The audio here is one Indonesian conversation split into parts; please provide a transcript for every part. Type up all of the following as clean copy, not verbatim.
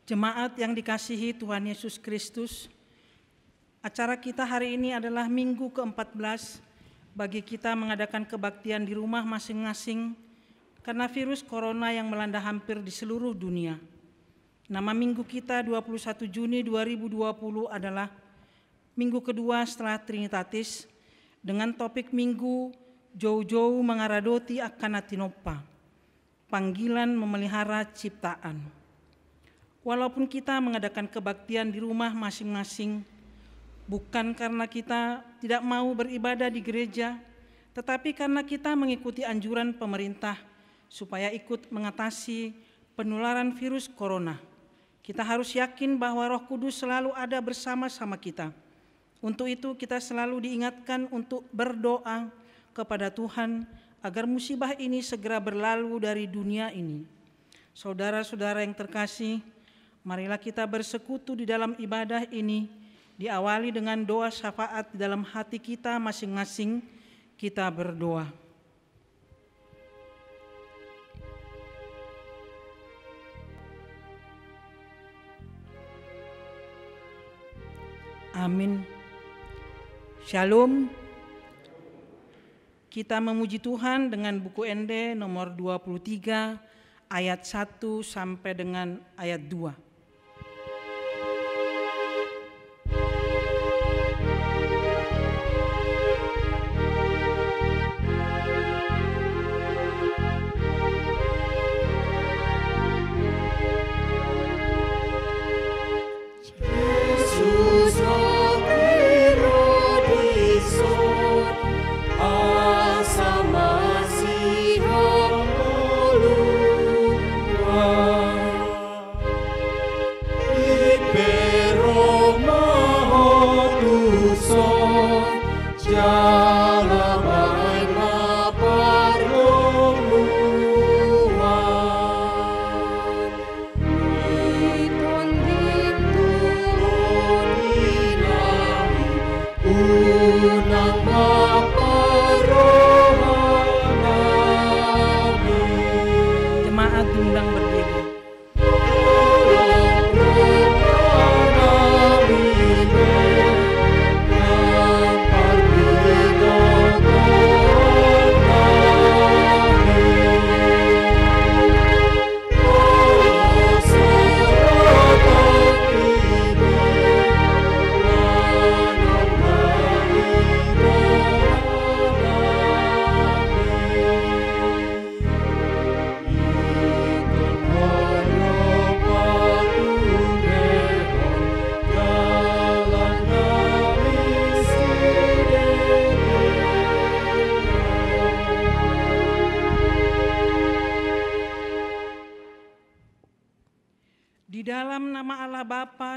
Jemaat yang dikasihi Tuhan Yesus Kristus, acara kita hari ini adalah minggu ke-14 bagi kita mengadakan kebaktian di rumah masing-masing karena virus corona yang melanda hampir di seluruh dunia. Nama minggu kita 21 Juni 2020 adalah minggu kedua setelah Trinitatis dengan topik minggu Jou-jou mengaradoti akan Atinopa, panggilan memelihara ciptaan. Walaupun kita mengadakan kebaktian di rumah masing-masing, bukan karena kita tidak mau beribadah di gereja, tetapi karena kita mengikuti anjuran pemerintah supaya ikut mengatasi penularan virus corona. Kita harus yakin bahwa Roh Kudus selalu ada bersama-sama kita. Untuk itu kita selalu diingatkan untuk berdoa kepada Tuhan agar musibah ini segera berlalu dari dunia ini. Saudara-saudara yang terkasih, marilah kita bersekutu di dalam ibadah ini, diawali dengan doa syafaat di dalam hati kita masing-masing. Kita berdoa. Amin. Shalom. Kita memuji Tuhan dengan buku ND nomor 23 ayat 1 sampai dengan ayat 2.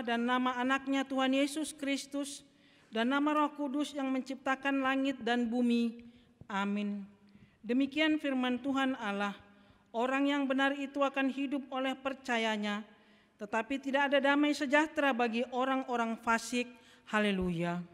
Dan nama anaknya Tuhan Yesus Kristus dan nama Roh Kudus yang menciptakan langit dan bumi. Amin. Demikian firman Tuhan Allah, orang yang benar itu akan hidup oleh percayanya, tetapi tidak ada damai sejahtera bagi orang-orang fasik. Haleluya.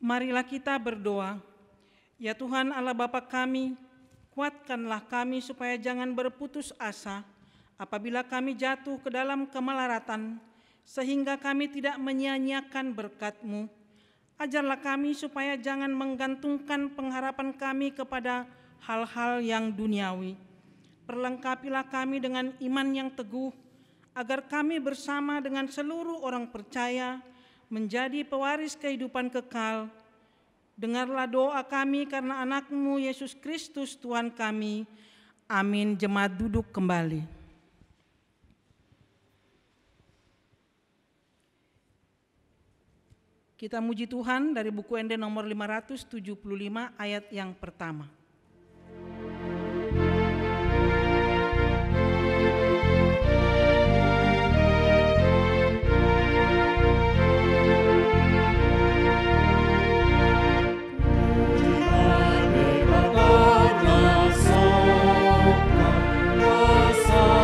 Marilah kita berdoa. Ya Tuhan Allah Bapa kami, kuatkanlah kami supaya jangan berputus asa apabila kami jatuh ke dalam kemelaratan, sehingga kami tidak menyia-nyiakan berkat-Mu. Ajarlah kami supaya jangan menggantungkan pengharapan kami kepada hal-hal yang duniawi. Perlengkapilah kami dengan iman yang teguh, agar kami bersama dengan seluruh orang percaya menjadi pewaris kehidupan kekal. Dengarlah doa kami karena anak-Mu Yesus Kristus Tuhan kami. Amin. Jemaat duduk kembali. Kita muji Tuhan dari buku ND nomor 575 ayat yang pertama. Sa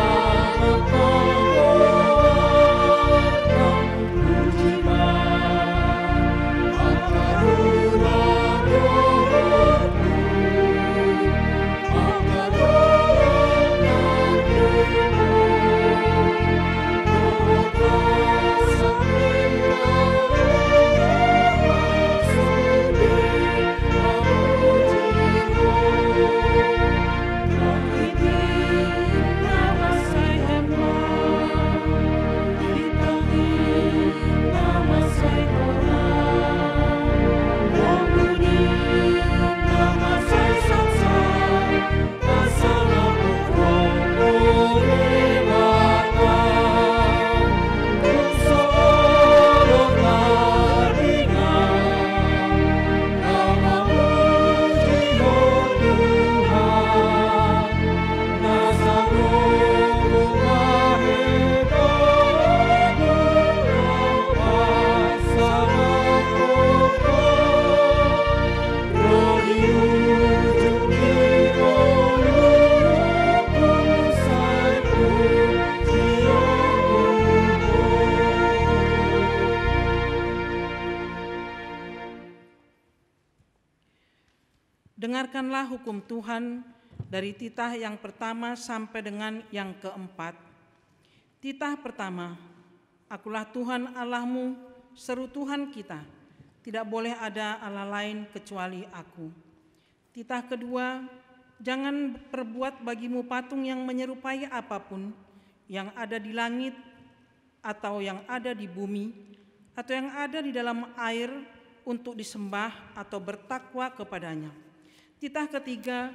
Dengarkanlah hukum Tuhan dari titah yang pertama sampai dengan yang keempat. Titah pertama, Akulah Tuhan Allahmu, seru Tuhan kita. Tidak boleh ada Allah lain kecuali Aku. Titah kedua, jangan perbuat bagimu patung yang menyerupai apapun yang ada di langit atau yang ada di bumi atau yang ada di dalam air untuk disembah atau bertakwa kepadanya. Titah ketiga,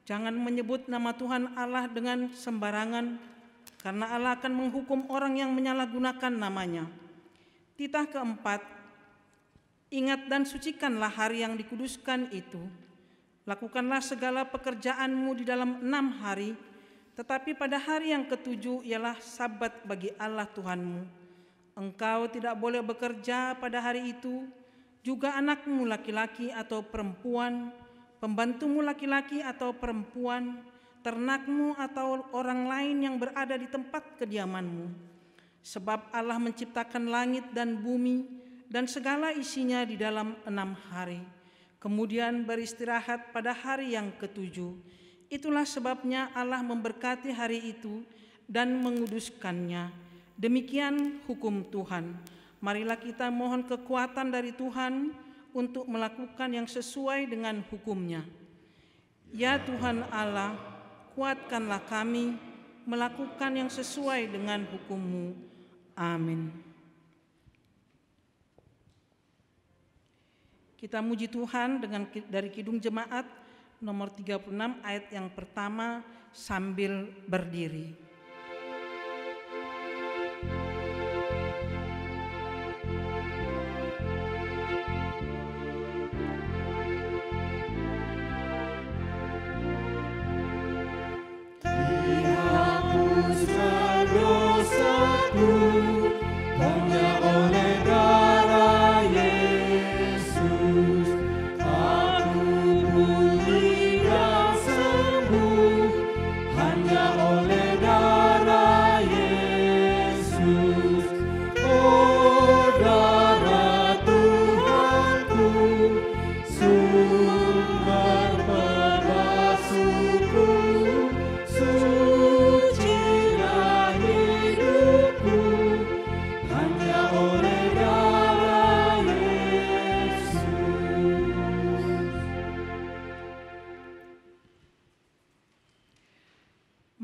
jangan menyebut nama Tuhan Allah dengan sembarangan, karena Allah akan menghukum orang yang menyalahgunakan namanya. Titah keempat, ingat dan sucikanlah hari yang dikuduskan itu. Lakukanlah segala pekerjaanmu di dalam 6 hari, tetapi pada hari yang ketujuh ialah Sabat bagi Allah Tuhanmu. Engkau tidak boleh bekerja pada hari itu, juga anakmu laki-laki atau perempuan, pembantumu laki-laki atau perempuan, ternakmu atau orang lain yang berada di tempat kediamanmu. Sebab Allah menciptakan langit dan bumi dan segala isinya di dalam 6 hari. Kemudian beristirahat pada hari yang ketujuh. Itulah sebabnya Allah memberkati hari itu dan menguduskannya. Demikian hukum Tuhan. Marilah kita mohon kekuatan dari Tuhan untuk melakukan yang sesuai dengan hukum-Nya. Ya Tuhan Allah, kuatkanlah kami melakukan yang sesuai dengan hukum-Mu. Amin. Kita muji Tuhan dari Kidung Jemaat nomor 36 ayat yang pertama sambil berdiri.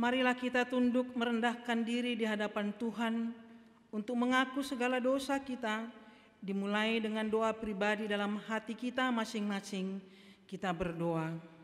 Marilah kita tunduk merendahkan diri di hadapan Tuhan untuk mengaku segala dosa kita, dimulai dengan doa pribadi dalam hati kita masing-masing. Kita berdoa.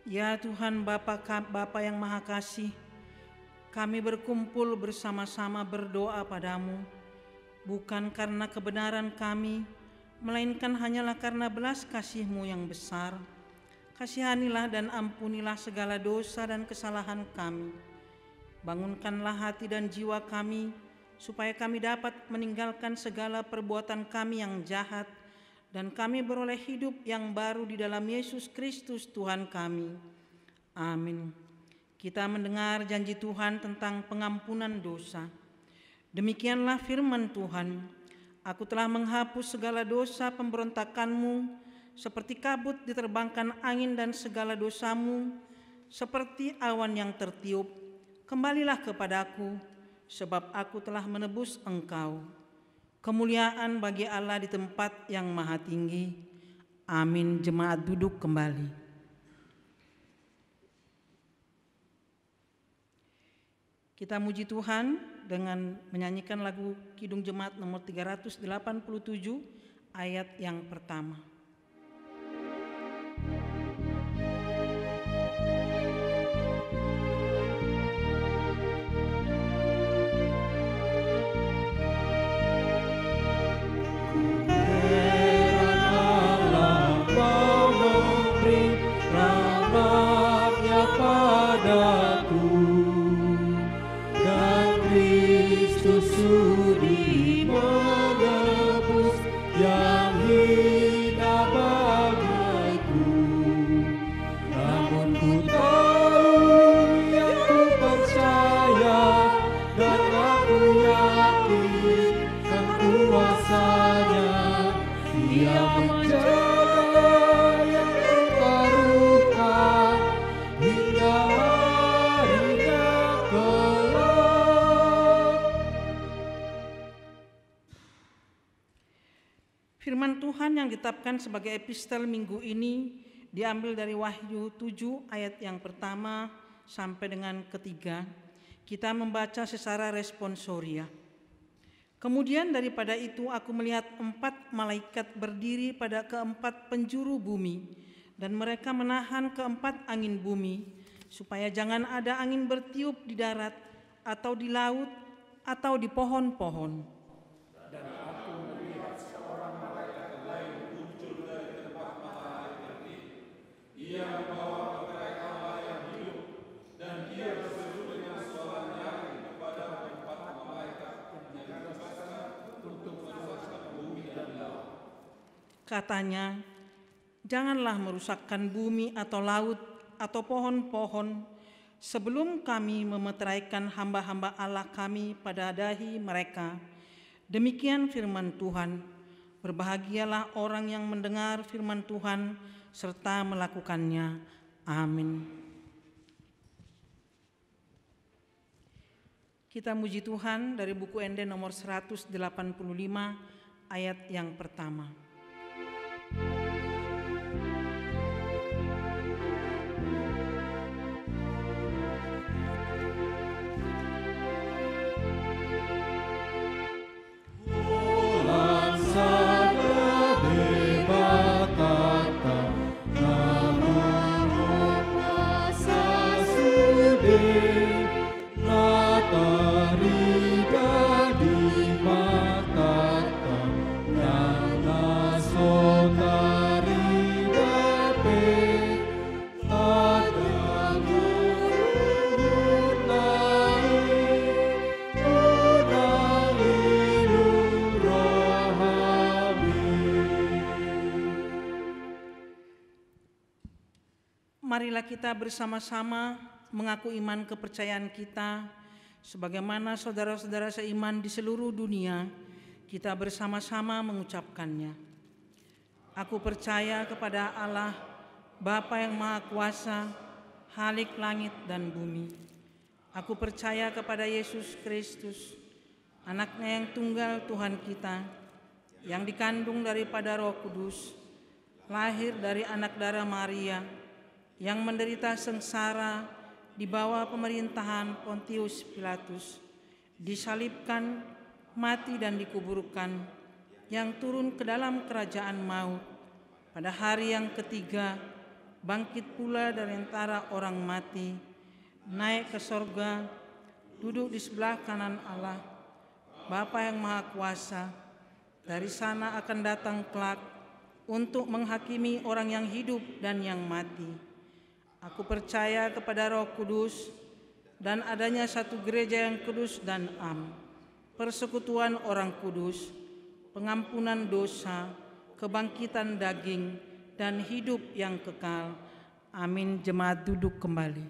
Ya Tuhan Bapa yang Maha Kasih, kami berkumpul bersama-sama berdoa padamu, bukan karena kebenaran kami, melainkan hanyalah karena belas kasih-Mu yang besar. Kasihanilah dan ampunilah segala dosa dan kesalahan kami. Bangunkanlah hati dan jiwa kami, supaya kami dapat meninggalkan segala perbuatan kami yang jahat, dan kami beroleh hidup yang baru di dalam Yesus Kristus Tuhan kami. Amin. Kita mendengar janji Tuhan tentang pengampunan dosa. Demikianlah firman Tuhan, Aku telah menghapus segala dosa pemberontakanmu, seperti kabut diterbangkan angin, dan segala dosamu seperti awan yang tertiup. Kembalilah kepadaku, sebab aku telah menebus engkau. Kemuliaan bagi Allah di tempat yang maha tinggi. Amin. Jemaat duduk kembali. Kita muji Tuhan dengan menyanyikan lagu Kidung Jemaat nomor 387 ayat yang pertama. padaku, dan Kristus sudi menebus yang hina bagaiku. Namun ku tahu yang ku percaya, dan aku yakin kan kuasanya. Dia menjaga yang terluka hingga harinya kelak. Firman Tuhan yang ditetapkan sebagai epistel minggu ini diambil dari Wahyu 7 ayat yang pertama sampai dengan ketiga. Kita membaca secara responsoria. Kemudian daripada itu aku melihat 4 malaikat berdiri pada keempat penjuru bumi, dan mereka menahan keempat angin bumi, supaya jangan ada angin bertiup di darat atau di laut atau di pohon-pohon. Dan aku melihat seorang malaikat lain muncul dari tempat malaikat itu. Ia membawa kemerdekaan yang hidup, dan ia berseru dengan suara nyaring kepada keempat malaikat yang ditugaskan untuk merusakkan bumi dan laut. Katanya, janganlah merusakkan bumi atau laut atau pohon-pohon sebelum kami memeteraikan hamba-hamba Allah kami pada dahi mereka. Demikian firman Tuhan. Berbahagialah orang yang mendengar firman Tuhan serta melakukannya. Amin. Kita muji Tuhan dari buku Ende nomor 185 ayat yang pertama. Marilah kita bersama-sama mengaku iman kepercayaan kita, sebagaimana saudara-saudara seiman di seluruh dunia, kita bersama-sama mengucapkannya. Aku percaya kepada Allah, Bapa yang Maha Kuasa, Khalik langit dan bumi. Aku percaya kepada Yesus Kristus, Anaknya yang tunggal Tuhan kita, yang dikandung daripada Roh Kudus, lahir dari anak darah Maria, yang menderita sengsara di bawah pemerintahan Pontius Pilatus, disalibkan, mati dan dikuburkan, yang turun ke dalam kerajaan maut, pada hari yang ketiga bangkit pula dari antara orang mati, naik ke sorga, duduk di sebelah kanan Allah, Bapa yang Maha Kuasa. Dari sana akan datang kelak untuk menghakimi orang yang hidup dan yang mati. Aku percaya kepada Roh Kudus dan adanya satu gereja yang kudus dan am, persekutuan orang kudus, pengampunan dosa, kebangkitan daging, dan hidup yang kekal. Amin. Jemaat duduk kembali.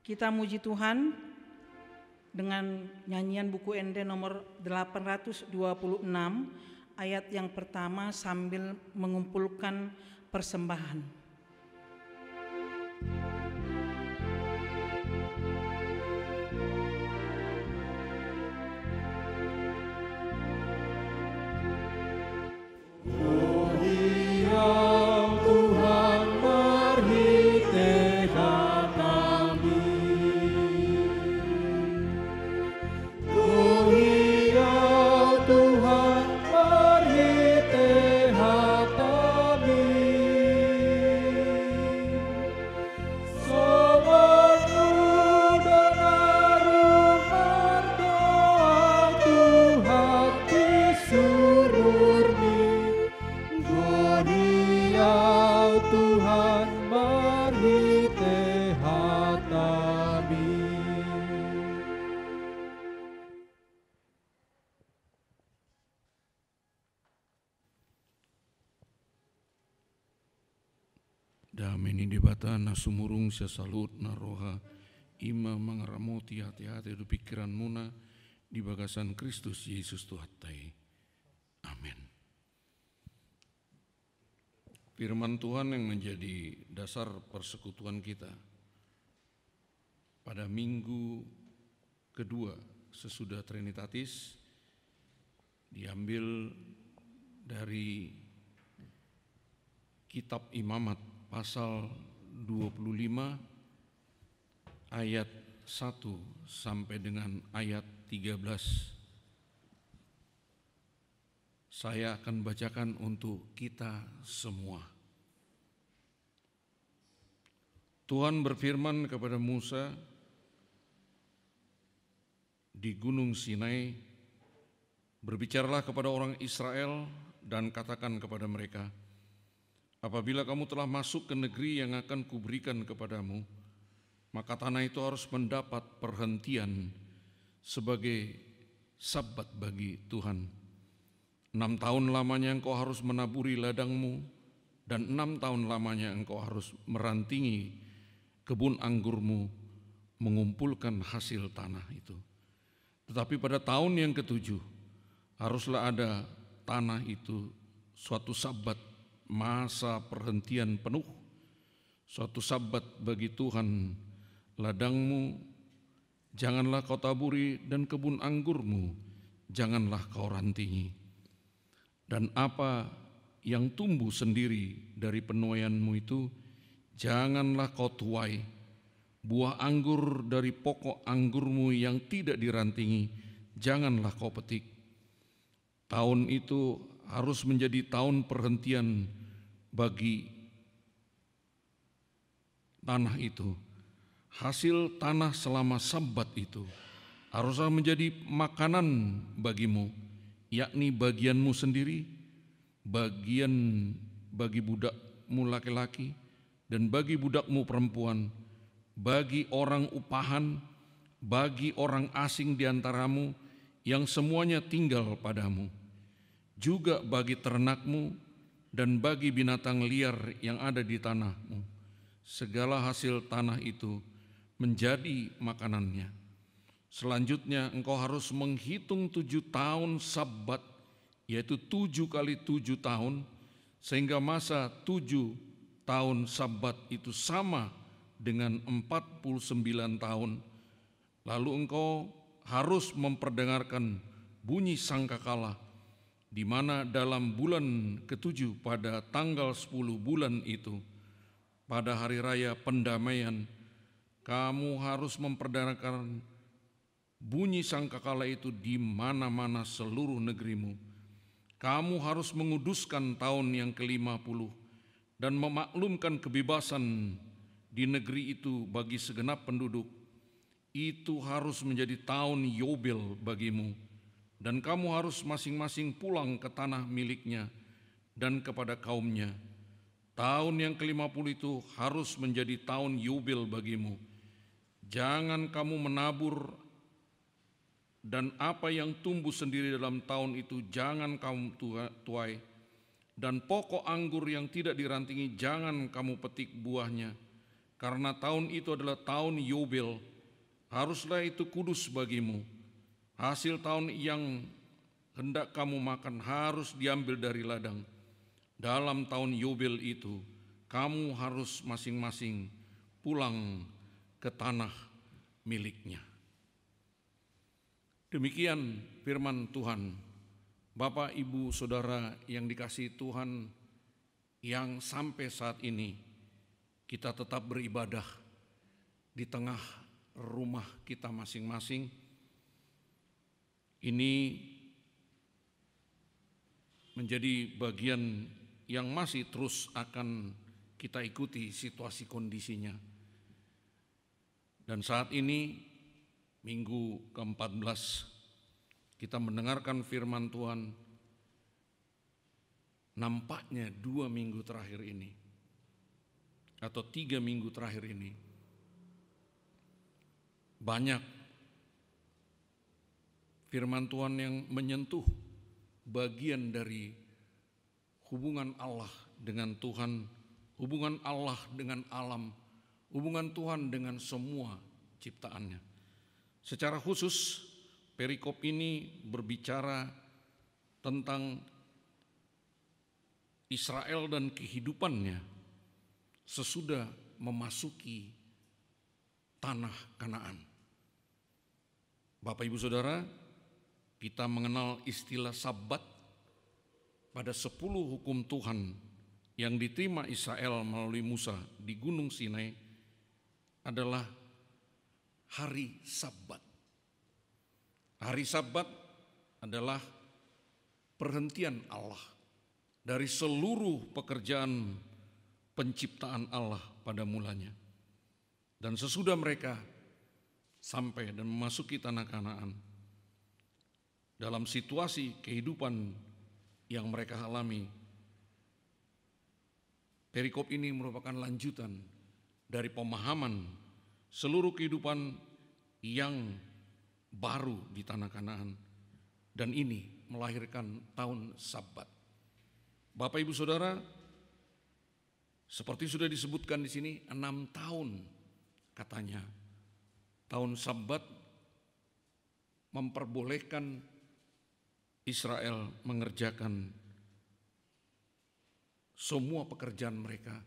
Kita muji Tuhan dengan nyanyian buku Ende nomor 826 ayat yang pertama sambil mengumpulkan persembahan. Tuhan Engkau Tuhan marhite hatami. Dameni debata na sumurung sia salut na roha ima mangaramoti hati-hati du pikiran muna di bagasan Kristus Yesus Tuhatai. Amin. Firman Tuhan yang menjadi dasar persekutuan kita pada minggu kedua sesudah Trinitatis diambil dari Kitab Imamat pasal 25 ayat 1 sampai dengan ayat 13. Saya akan bacakan untuk kita semua. Tuhan berfirman kepada Musa di Gunung Sinai, "Berbicaralah kepada orang Israel dan katakan kepada mereka, apabila kamu telah masuk ke negeri yang akan kuberikan kepadamu, maka tanah itu harus mendapat perhentian sebagai Sabat bagi Tuhan. 6 tahun lamanya engkau harus menaburi ladangmu, dan 6 tahun lamanya engkau harus merantingi kebun anggurmu, mengumpulkan hasil tanah itu. Tetapi pada tahun yang ke-7, haruslah ada tanah itu suatu Sabat, masa perhentian penuh, suatu Sabat bagi Tuhan. Ladangmu janganlah kau taburi, dan kebun anggurmu janganlah kau rantingi. Dan apa yang tumbuh sendiri dari penuaianmu itu janganlah kau tuai. Buah anggur dari pokok anggurmu yang tidak dirantingi janganlah kau petik. Tahun itu harus menjadi tahun perhentian bagi tanah itu. Hasil tanah selama Sabat itu haruslah menjadi makanan bagimu, yakni bagianmu sendiri, bagian bagi budakmu laki-laki, dan bagi budakmu perempuan, bagi orang upahan, bagi orang asing di antaramu yang semuanya tinggal padamu, juga bagi ternakmu dan bagi binatang liar yang ada di tanahmu. Segala hasil tanah itu menjadi makanannya. Selanjutnya engkau harus menghitung 7 tahun Sabat, yaitu 7 kali 7 tahun, sehingga masa 7 tahun Sabat itu sama dengan 49 tahun. Lalu engkau harus memperdengarkan bunyi sangkakala, di mana dalam bulan ke-7 pada tanggal 10 bulan itu, pada hari raya pendamaian, kamu harus memperdengarkan bunyi sangkakala itu di mana-mana seluruh negerimu. Kamu harus menguduskan tahun yang ke-50 dan memaklumkan kebebasan di negeri itu bagi segenap penduduk. Itu harus menjadi tahun Yobel bagimu, dan kamu harus masing-masing pulang ke tanah miliknya dan kepada kaumnya. Tahun yang ke-50 itu harus menjadi tahun Yobel bagimu. Jangan kamu menabur, dan apa yang tumbuh sendiri dalam tahun itu jangan kamu tuai, dan pokok anggur yang tidak dirantingi jangan kamu petik buahnya, karena tahun itu adalah tahun Yobel. Haruslah itu kudus bagimu. Hasil tahun yang hendak kamu makan harus diambil dari ladang. Dalam tahun Yobel itu, kamu harus masing-masing pulang ke tanah miliknya. Demikian firman Tuhan. Bapak, Ibu, Saudara yang dikasihi Tuhan, yang sampai saat ini kita tetap beribadah di tengah rumah kita masing-masing. Ini menjadi bagian yang masih terus akan kita ikuti situasi kondisinya. Dan saat ini minggu ke-14 kita mendengarkan firman Tuhan. Nampaknya 2 minggu terakhir ini atau 3 minggu terakhir ini banyak firman Tuhan yang menyentuh bagian dari hubungan Allah dengan Tuhan, hubungan Allah dengan alam, hubungan Tuhan dengan semua ciptaannya. Secara khusus, perikop ini berbicara tentang Israel dan kehidupannya sesudah memasuki tanah Kanaan. Bapak Ibu Saudara, kita mengenal istilah Sabat pada 10 hukum Tuhan yang diterima Israel melalui Musa di Gunung Sinai adalah hari Sabat. Hari Sabat adalah perhentian Allah dari seluruh pekerjaan penciptaan Allah pada mulanya. Dan sesudah mereka sampai dan memasuki tanah Kanaan, dalam situasi kehidupan yang mereka alami, perikop ini merupakan lanjutan dari pemahaman seluruh kehidupan yang baru di tanah Kanaan, dan ini melahirkan tahun Sabat. Bapak Ibu Saudara, seperti sudah disebutkan di sini, 6 tahun katanya tahun Sabat memperbolehkan Israel mengerjakan semua pekerjaan mereka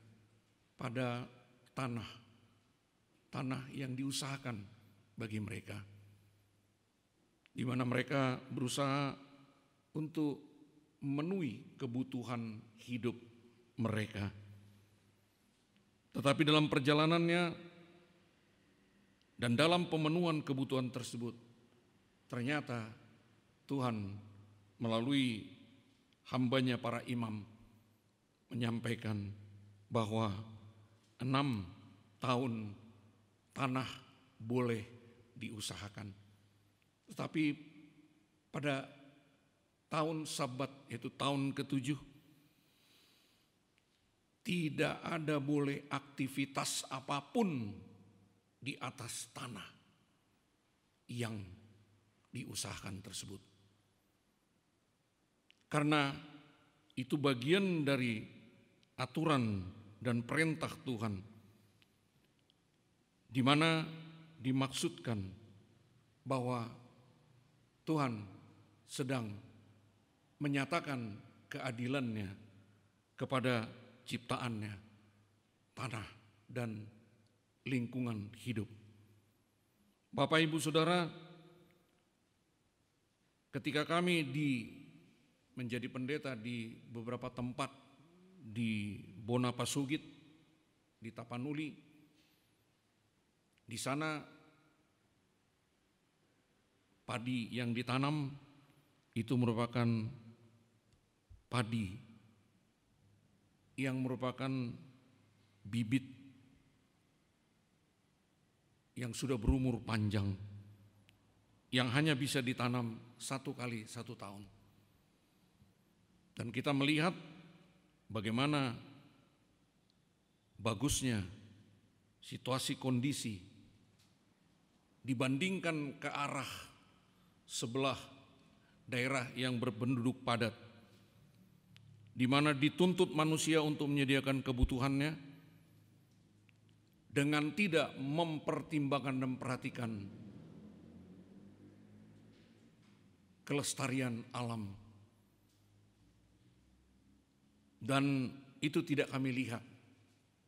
pada tanah yang diusahakan bagi mereka, di mana mereka berusaha untuk memenuhi kebutuhan hidup mereka. Tetapi dalam perjalanannya dan dalam pemenuhan kebutuhan tersebut, ternyata Tuhan melalui hambanya para imam menyampaikan bahwa 6 tahun tanah boleh diusahakan. Tetapi pada tahun Sabat, yaitu tahun ke-7, tidak ada boleh aktivitas apapun di atas tanah yang diusahakan tersebut. Karena itu bagian dari aturan dan perintah Tuhan, di mana dimaksudkan bahwa Tuhan sedang menyatakan keadilannya kepada ciptaannya, tanah dan lingkungan hidup. Bapak Ibu Saudara, ketika kami menjadi pendeta di beberapa tempat di Bonapasugit, di Tapanuli, di sana padi yang ditanam itu merupakan padi yang merupakan bibit yang sudah berumur panjang, yang hanya bisa ditanam 1 kali 1 tahun. Dan kita melihat bagaimana bagusnya situasi kondisi dibandingkan ke arah sebelah daerah yang berpenduduk padat, di mana dituntut manusia untuk menyediakan kebutuhannya dengan tidak mempertimbangkan dan memperhatikan kelestarian alam. Dan itu tidak kami lihat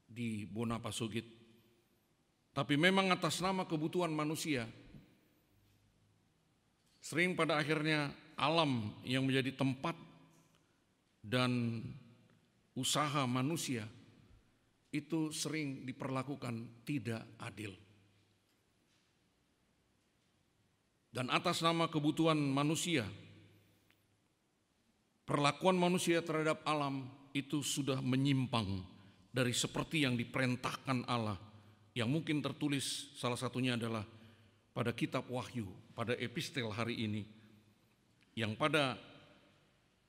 di Bonapasugit. Tapi memang atas nama kebutuhan manusia, sering pada akhirnya alam yang menjadi tempat dan usaha manusia itu sering diperlakukan tidak adil. Dan atas nama kebutuhan manusia, perlakuan manusia terhadap alam itu sudah menyimpang dari seperti yang diperintahkan Allah, yang mungkin tertulis salah satunya adalah pada kitab Wahyu, pada epistel hari ini, yang pada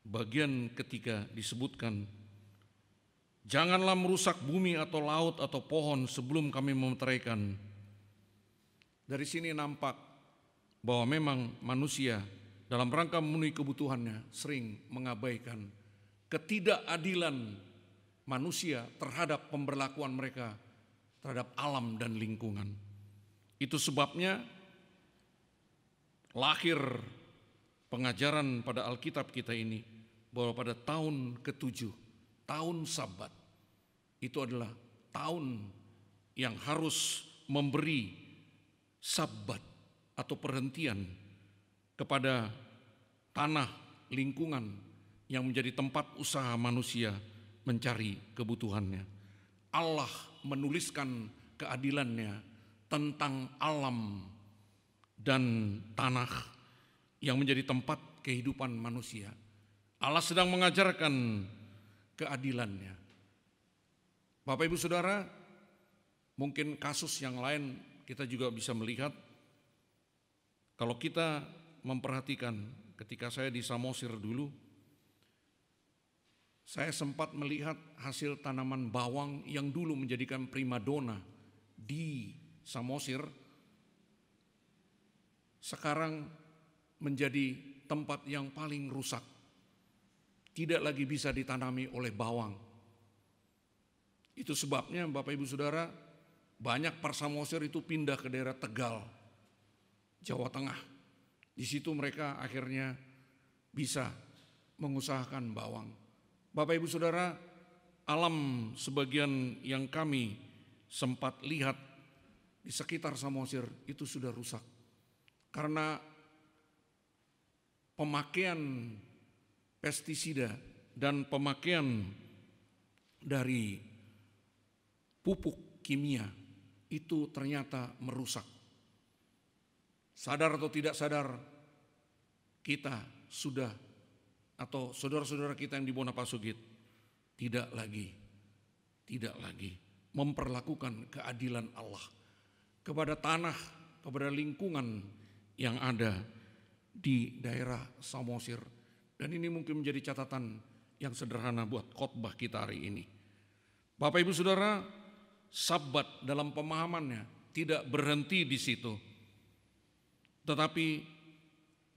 bagian ketiga disebutkan Janganlah merusak bumi atau laut atau pohon sebelum kami memeteraikan. Dari sini nampak bahwa memang manusia dalam rangka memenuhi kebutuhannya sering mengabaikan ketidakadilan manusia terhadap pemberlakuan mereka terhadap alam dan lingkungan. Itu sebabnya lahir pengajaran pada Alkitab kita ini bahwa pada tahun ke-7, tahun Sabat, itu adalah tahun yang harus memberi Sabat atau perhentian kepada tanah lingkungan yang menjadi tempat usaha manusia mencari kebutuhannya. Allah menuliskan keadilannya tentang alam dan tanah yang menjadi tempat kehidupan manusia. Allah sedang mengajarkan keadilannya. Bapak Ibu Saudara, mungkin kasus yang lain kita juga bisa melihat. Kalau kita memperhatikan ketika saya di Samosir dulu, saya sempat melihat hasil tanaman bawang yang dulu menjadikan primadona di Samosir, sekarang menjadi tempat yang paling rusak. Tidak lagi bisa ditanami oleh bawang. Itu sebabnya Bapak Ibu Saudara, banyak Samosir itu pindah ke daerah Tegal, Jawa Tengah. Di situ mereka akhirnya bisa mengusahakan bawang. Bapak Ibu Saudara, alam sebagian yang kami sempat lihat di sekitar Samosir itu sudah rusak. Karena pemakaian pestisida dan pemakaian dari pupuk kimia itu ternyata merusak. Sadar atau tidak sadar, kita sudah, atau saudara-saudara kita yang di Bonapasugit tidak lagi memperlakukan keadilan Allah kepada tanah, kepada lingkungan yang ada di daerah Samosir. Dan ini mungkin menjadi catatan yang sederhana buat khotbah kita hari ini. Bapak Ibu Saudara, Sabat dalam pemahamannya tidak berhenti di situ. Tetapi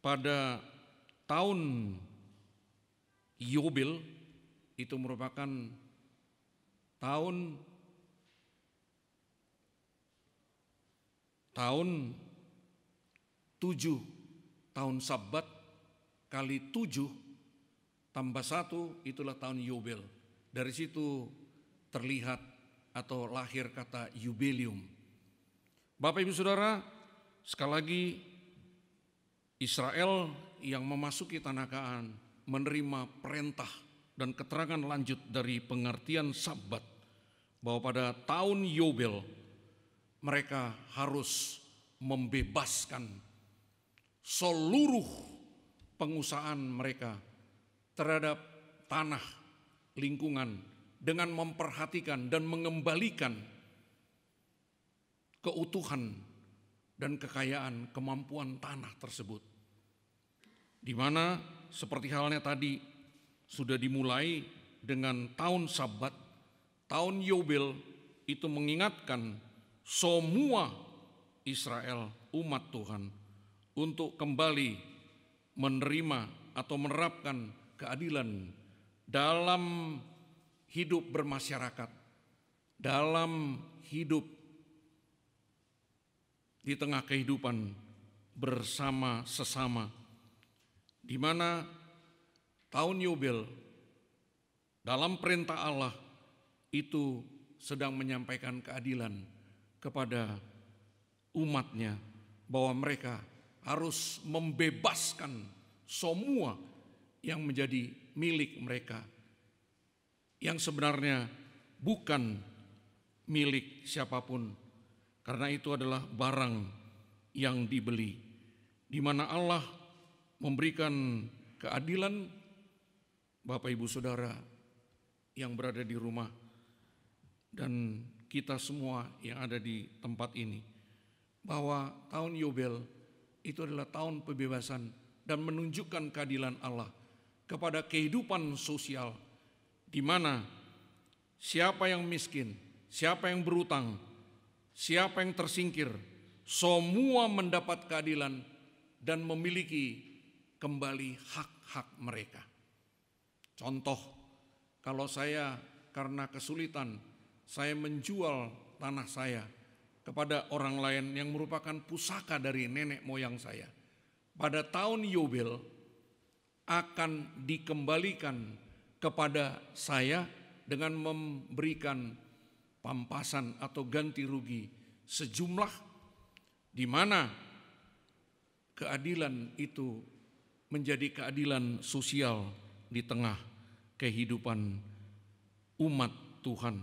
pada tahun Yobel, itu merupakan tahun 7 tahun Sabat kali 7 tambah 1 itulah tahun Yobel. Dari situ terlihat atau lahir kata Yubelium. Bapak Ibu Saudara, sekali lagi Israel yang memasuki tanah Kanaan menerima perintah dan keterangan lanjut dari pengertian Sabat bahwa pada tahun Yobel mereka harus membebaskan seluruh pengusahaan mereka terhadap tanah lingkungan dengan memperhatikan dan mengembalikan keutuhan dan kekayaan kemampuan tanah tersebut. Di mana seperti halnya tadi sudah dimulai dengan tahun Sabat, tahun Yobel itu mengingatkan semua Israel, umat Tuhan, untuk kembali menerima atau menerapkan keadilan dalam hidup bermasyarakat, dalam hidup di tengah kehidupan bersama sesama, di mana tahun Yobel dalam perintah Allah itu sedang menyampaikan keadilan kepada umatnya bahwa mereka harus membebaskan semua yang menjadi milik mereka, yang sebenarnya bukan milik siapapun, karena itu adalah barang yang dibeli, di mana Allah memberikan keadilan. Bapak Ibu Saudara yang berada di rumah dan kita semua yang ada di tempat ini, bahwa tahun Yobel itu adalah tahun pembebasan dan menunjukkan keadilan Allah kepada kehidupan sosial, di mana siapa yang miskin, siapa yang berutang, siapa yang tersingkir, semua mendapat keadilan dan memiliki kembali hak-hak mereka. Contoh, kalau saya karena kesulitan, saya menjual tanah saya kepada orang lain yang merupakan pusaka dari nenek moyang saya. Pada tahun Yobel akan dikembalikan kepada saya dengan memberikan pampasan atau ganti rugi sejumlah di mana keadilan itu menjadi keadilan sosial di tengah kehidupan umat Tuhan,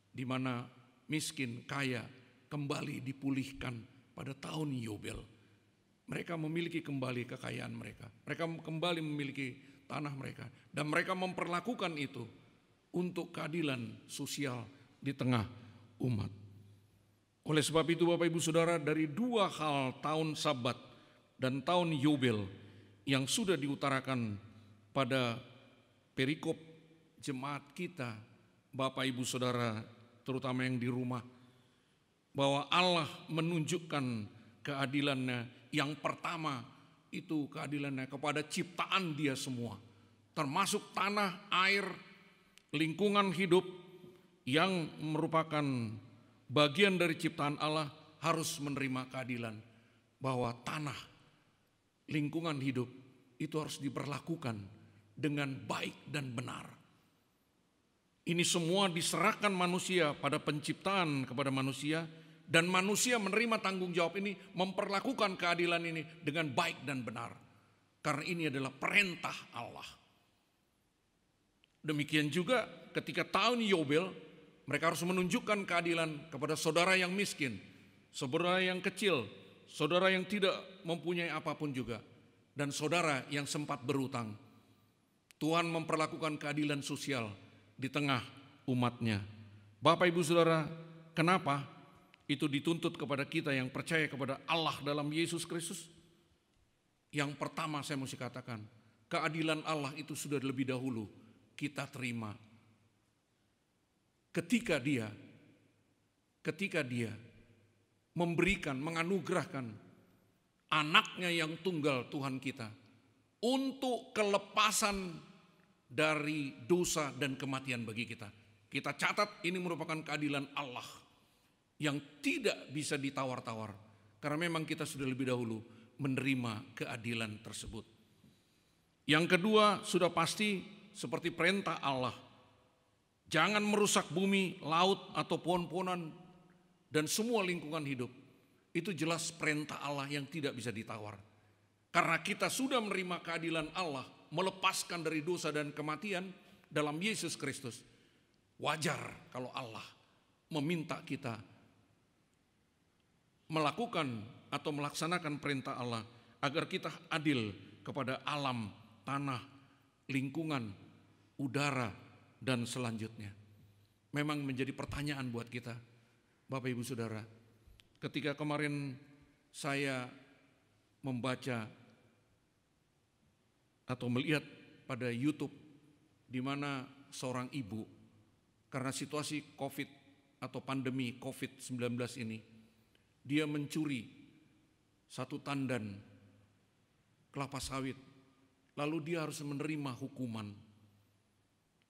di mana miskin kaya kembali dipulihkan pada tahun Yobel. Mereka memiliki kembali kekayaan mereka. Mereka kembali memiliki tanah mereka. Dan mereka memperlakukan itu untuk keadilan sosial di tengah umat. Oleh sebab itu Bapak Ibu Saudara, dari dua hal tahun Sabat dan tahun Yobel yang sudah diutarakan pada perikop jemaat kita, Bapak Ibu Saudara, terutama yang di rumah, bahwa Allah menunjukkan keadilannya. Yang pertama itu keadilannya kepada ciptaan Dia semua, termasuk tanah, air, lingkungan hidup yang merupakan bagian dari ciptaan Allah harus menerima keadilan, bahwa tanah, lingkungan hidup itu harus diperlakukan dengan baik dan benar. Ini semua diserahkan manusia pada penciptaan kepada manusia, dan manusia menerima tanggung jawab ini, memperlakukan keadilan ini dengan baik dan benar. Karena ini adalah perintah Allah. Demikian juga ketika tahun Yobel, mereka harus menunjukkan keadilan kepada saudara yang miskin, saudara yang kecil, saudara yang tidak mempunyai apapun juga, dan saudara yang sempat berutang. Tuhan memperlakukan keadilan sosial di tengah umatnya. Bapak Ibu Saudara, kenapa itu dituntut kepada kita yang percaya kepada Allah dalam Yesus Kristus? Yang pertama saya mesti katakan, keadilan Allah itu sudah lebih dahulu kita terima. Ketika dia memberikan, menganugerahkan anaknya yang tunggal Tuhan kita untuk kelepasan dari dosa dan kematian bagi kita. Kita catat ini merupakan keadilan Allah yang tidak bisa ditawar-tawar, karena memang kita sudah lebih dahulu menerima keadilan tersebut. Yang kedua, sudah pasti seperti perintah Allah, jangan merusak bumi, laut atau pohon-pohonan dan semua lingkungan hidup. Itu jelas perintah Allah yang tidak bisa ditawar. Karena kita sudah menerima keadilan Allah, melepaskan dari dosa dan kematian dalam Yesus Kristus. Wajar kalau Allah meminta kita melakukan atau melaksanakan perintah Allah agar kita adil kepada alam, tanah, lingkungan, udara, dan selanjutnya. Memang menjadi pertanyaan buat kita, Bapak Ibu Saudara. Ketika kemarin saya membaca atau melihat pada YouTube di mana seorang ibu karena situasi COVID atau pandemi COVID-19 ini, dia mencuri satu tandan kelapa sawit, lalu dia harus menerima hukuman.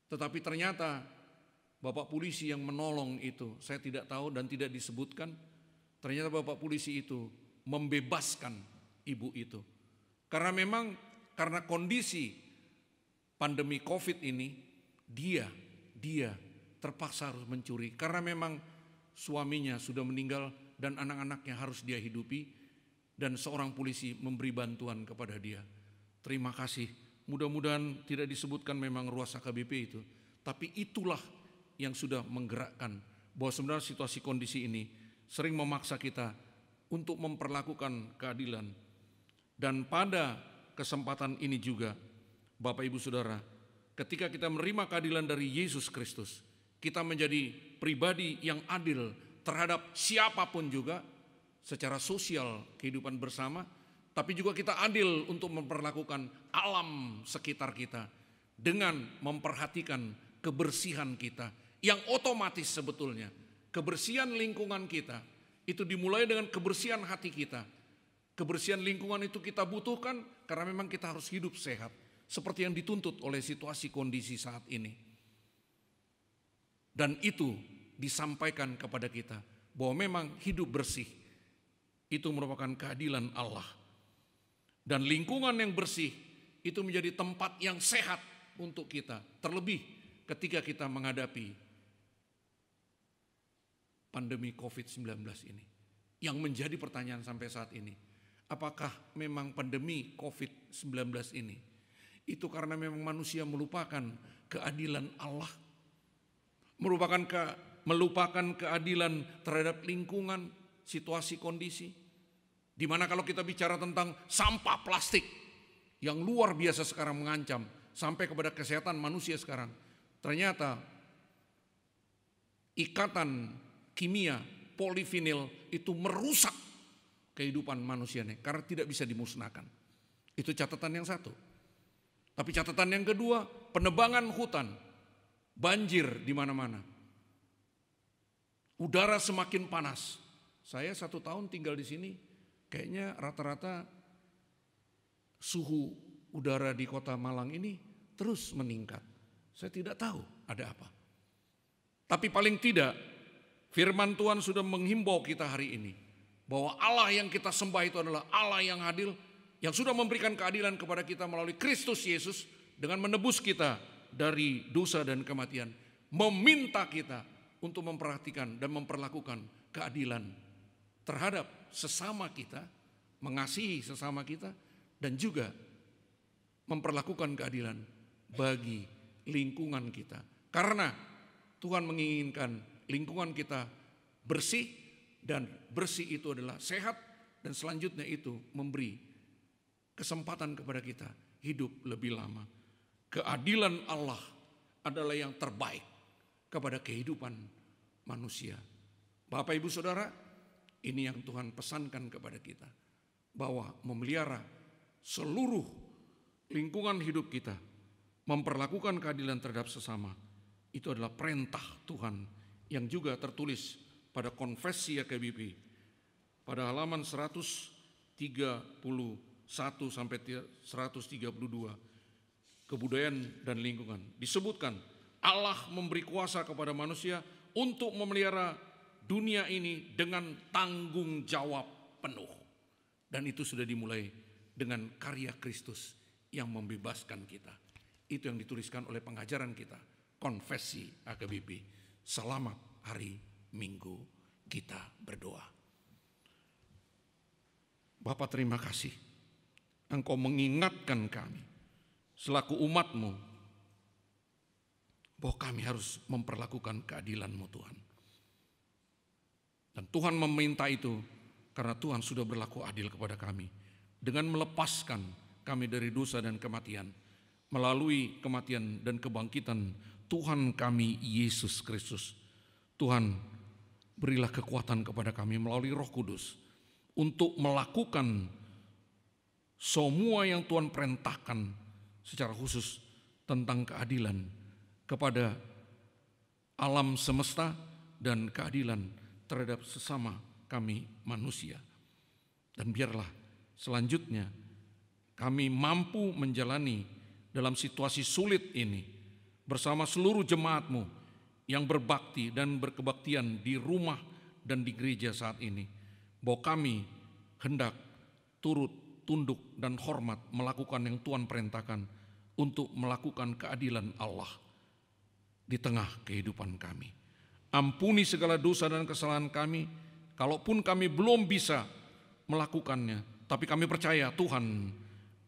Tetapi ternyata bapak polisi yang menolong itu, saya tidak tahu dan tidak disebutkan, ternyata bapak polisi itu membebaskan ibu itu. Karena memang karena kondisi pandemi COVID ini, dia terpaksa harus mencuri. Karena memang suaminya sudah meninggal dan anak-anaknya harus dia hidupi, dan seorang polisi memberi bantuan kepada dia. Terima kasih. Mudah-mudahan tidak disebutkan memang ruas AKBP itu, tapi itulah yang sudah menggerakkan bahwa sebenarnya situasi kondisi ini sering memaksa kita untuk memperlakukan keadilan. Dan pada kesempatan ini juga, Bapak Ibu Saudara, ketika kita menerima keadilan dari Yesus Kristus, kita menjadi pribadi yang adil terhadap siapapun juga secara sosial kehidupan bersama, tapi juga kita adil untuk memperlakukan alam sekitar kita dengan memperhatikan kebersihan kita yang otomatis sebetulnya. Kebersihan lingkungan kita itu dimulai dengan kebersihan hati kita. Kebersihan lingkungan itu kita butuhkan karena memang kita harus hidup sehat. Seperti yang dituntut oleh situasi kondisi saat ini. Dan itu disampaikan kepada kita bahwa memang hidup bersih itu merupakan keadilan Allah. Dan lingkungan yang bersih itu menjadi tempat yang sehat untuk kita. Terlebih ketika kita menghadapi pandemi COVID-19 ini. Yang menjadi pertanyaan sampai saat ini. Apakah memang pandemi COVID-19 ini itu karena memang manusia melupakan keadilan Allah? Melupakan keadilan terhadap lingkungan, situasi, kondisi. Dimana kalau kita bicara tentang sampah plastik yang luar biasa sekarang mengancam sampai kepada kesehatan manusia sekarang. Ternyata ikatan kimia polivinil itu merusak kehidupan manusianya karena tidak bisa dimusnahkan. Itu catatan yang satu. Tapi catatan yang kedua, penebangan hutan, banjir di mana-mana. Udara semakin panas. Saya 1 tahun tinggal di sini, kayaknya rata-rata suhu udara di kota Malang ini terus meningkat. Saya tidak tahu ada apa. Tapi paling tidak firman Tuhan sudah menghimbau kita hari ini bahwa Allah yang kita sembah itu adalah Allah yang adil, yang sudah memberikan keadilan kepada kita melalui Kristus Yesus dengan menebus kita dari dosa dan kematian, meminta kita untuk memperhatikan dan memperlakukan keadilan terhadap sesama kita, mengasihi sesama kita, dan juga memperlakukan keadilan bagi lingkungan kita. Karena Tuhan menginginkan lingkungan kita bersih, dan bersih itu adalah sehat, dan selanjutnya itu memberi kesempatan kepada kita hidup lebih lama. Keadilan Allah adalah yang terbaik kepada kehidupan manusia. Bapak Ibu Saudara, ini yang Tuhan pesankan kepada kita, bahwa memelihara seluruh lingkungan hidup kita, memperlakukan keadilan terhadap sesama, itu adalah perintah Tuhan yang juga tertulis pada Konfesi AKBP pada halaman 131 sampai 132, kebudayaan dan lingkungan. Disebutkan Allah memberi kuasa kepada manusia untuk memelihara dunia ini dengan tanggung jawab penuh. Dan itu sudah dimulai dengan karya Kristus yang membebaskan kita. Itu yang dituliskan oleh pengajaran kita, Konfesi AKBP. Selamat hari Minggu kita berdoa. Bapa, terima kasih. Engkau mengingatkan kami selaku umat-Mu bahwa kami harus memperlakukan keadilan-Mu, Tuhan. Dan Tuhan meminta itu karena Tuhan sudah berlaku adil kepada kami dengan melepaskan kami dari dosa dan kematian melalui kematian dan kebangkitan Tuhan kami Yesus Kristus. Tuhan, berilah kekuatan kepada kami melalui Roh Kudus untuk melakukan semua yang Tuhan perintahkan secara khusus tentang keadilan kepada alam semesta dan keadilan terhadap sesama kami manusia. Dan biarlah selanjutnya kami mampu menjalani dalam situasi sulit ini bersama seluruh jemaat-Mu yang berbakti dan berkebaktian di rumah dan di gereja saat ini, bahwa kami hendak turut, tunduk dan hormat melakukan yang Tuhan perintahkan untuk melakukan keadilan Allah di tengah kehidupan kami. Ampuni segala dosa dan kesalahan kami, kalaupun kami belum bisa melakukannya, tapi kami percaya Tuhan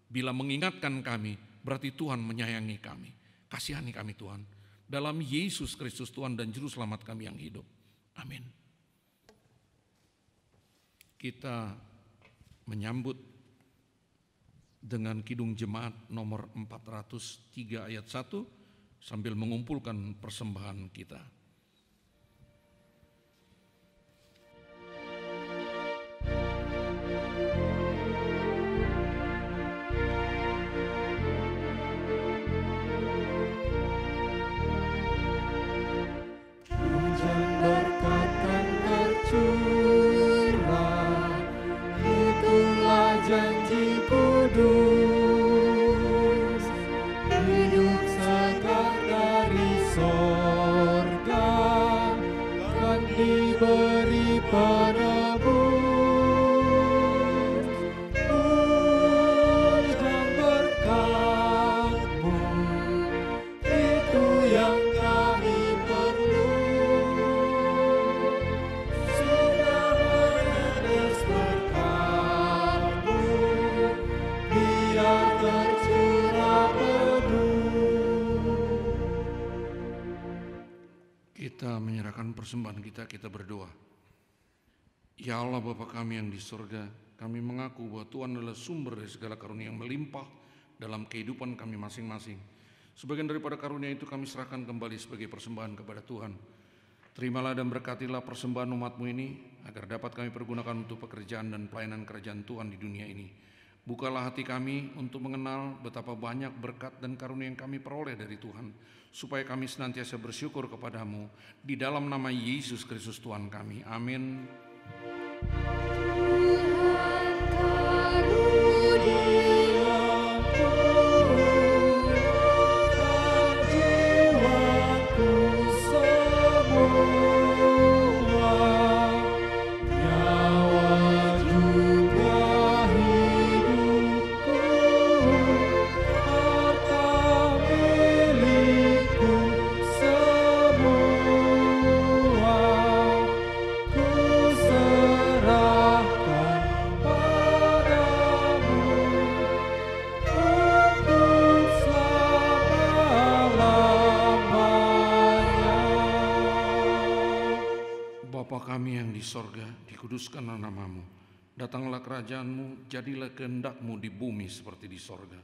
bila mengingatkan kami, berarti Tuhan menyayangi kami. Kasihani kami Tuhan, dalam Yesus Kristus Tuhan dan Juru Selamat kami yang hidup. Amin. Kita menyambut dengan Kidung Jemaat nomor 403 ayat 1 sambil mengumpulkan persembahan kita. menyerahkan persembahan kita, kita berdoa. Ya Allah Bapa kami yang di surga, kami mengaku bahwa Tuhan adalah sumber dari segala karunia yang melimpah dalam kehidupan kami masing-masing. Sebagian daripada karunia itu kami serahkan kembali sebagai persembahan kepada Tuhan. Terimalah dan berkatilah persembahan umat-Mu ini, agar dapat kami pergunakan untuk pekerjaan dan pelayanan kerajaan Tuhan di dunia ini. Bukalah hati kami untuk mengenal betapa banyak berkat dan karunia yang kami peroleh dari Tuhan, supaya kami senantiasa bersyukur kepadamu, di dalam nama Yesus Kristus Tuhan kami. Amin. Kami yang di sorga, dikuduskanlah namamu. Datanglah kerajaan-Mu, jadilah kehendak-Mu di bumi seperti di sorga.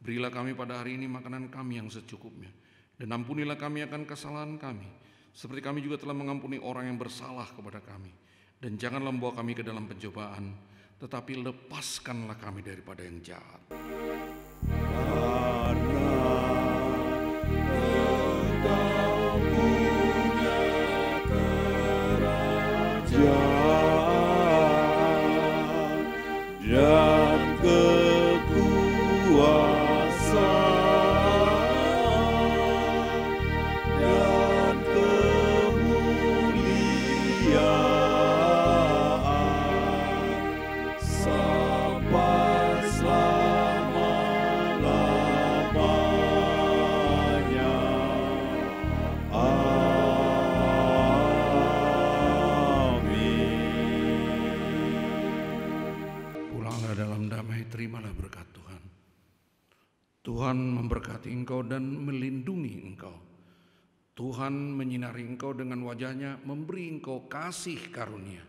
Berilah kami pada hari ini makanan kami yang secukupnya. Dan ampunilah kami akan kesalahan kami, seperti kami juga telah mengampuni orang yang bersalah kepada kami. Dan janganlah membawa kami ke dalam pencobaan, tetapi lepaskanlah kami daripada yang jahat. Dan kekuasaan dan kemuliaan sampai selama-lamanya. Dalam damai terimalah berkat Tuhan. Tuhan memberkati engkau dan melindungi engkau. Tuhan menyinari engkau dengan wajahnya, memberi engkau kasih karunia.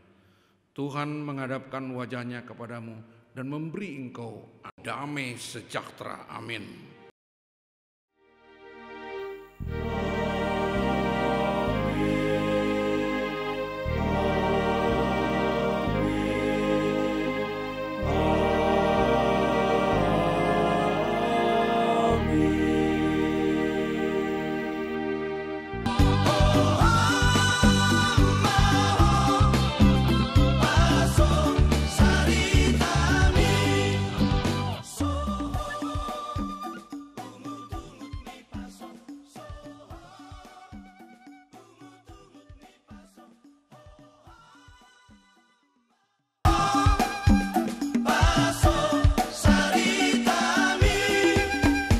Tuhan menghadapkan wajahnya kepadamu dan memberi engkau damai sejahtera. Amin.